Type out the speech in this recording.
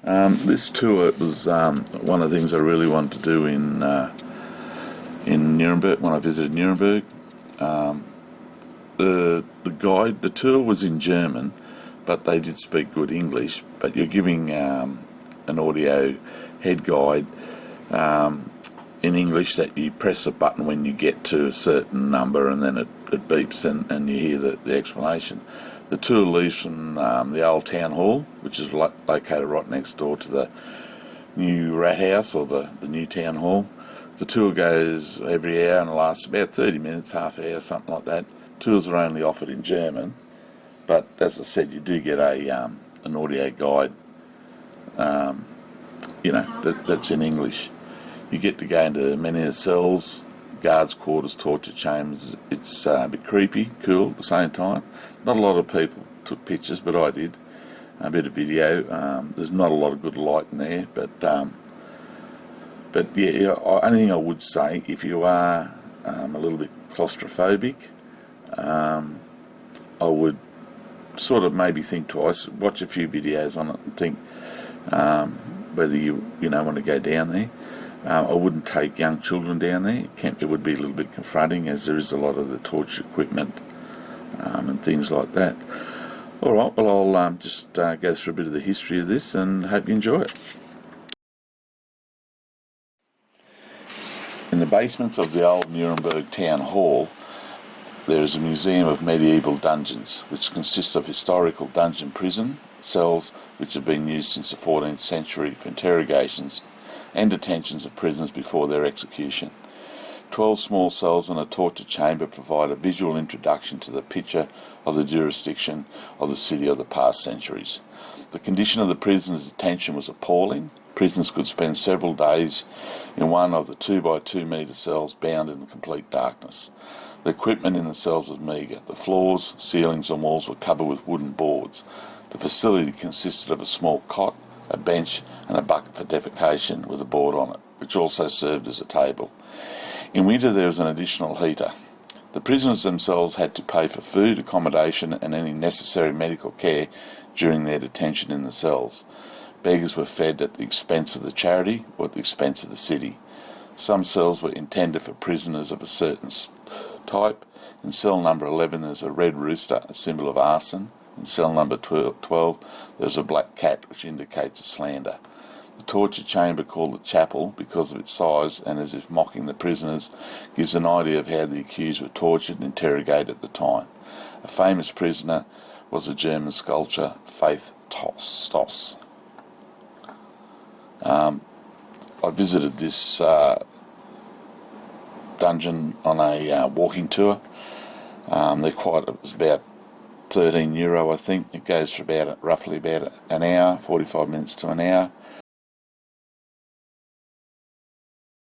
This tour was one of the things I really wanted to do in Nuremberg when I visited Nuremberg. The tour was in German, but they did speak good English. But you're giving an audio head guide in English that you press a button when you get to a certain number, and then it beeps and you hear the explanation. The tour leaves from the old town hall, which is located right next door to the new rat house or the new town hall. The tour goes every hour and lasts about 30 minutes, half hour, something like that. Tours are only offered in German, but as I said, you do get an audio guide, that's in English. You get to go into many of the cells, guards' quarters, torture chambers. It's a bit creepy, cool at the same time. Not a lot of people took pictures, but I did. A bit of video. There's not a lot of good light in there, but yeah, only thing I would say, if you are a little bit claustrophobic, I would sort of maybe think twice, watch a few videos on it, and think whether you want to go down there. I wouldn't take young children down there. It would be a little bit confronting, as there is a lot of the torture equipment and things like that. All right, well, I'll just go through a bit of the history of this and hope you enjoy it. In the basements of the old Nuremberg town hall, there is a museum of medieval dungeons, which consists of historical dungeon prison cells which have been used since the 14th century for interrogations and detentions of prisoners before their execution. 12 small cells and a torture chamber provide a visual introduction to the picture of the jurisdiction of the city of the past centuries. The condition of the prisoners' detention was appalling. Prisoners could spend several days in one of the 2 by 2 metre cells bound in complete darkness. The equipment in the cells was meagre. The floors, ceilings and walls were covered with wooden boards. The facility consisted of a small cot, a bench and a bucket for defecation with a board on it, which also served as a table. In winter there was an additional heater. The prisoners themselves had to pay for food, accommodation and any necessary medical care during their detention in the cells. Beggars were fed at the expense of the charity or at the expense of the city. Some cells were intended for prisoners of a certain type. In cell number 11 there's a red rooster, a symbol of arson. In cell number 12 there's a black cat, which indicates a slander. The torture chamber, called the chapel because of its size and as if mocking the prisoners, gives an idea of how the accused were tortured and interrogated at the time. A famous prisoner was a German sculptor, Faith Stoss. I visited this dungeon on a walking tour. It was about €13, I think. It goes for roughly about an hour, 45 minutes to an hour.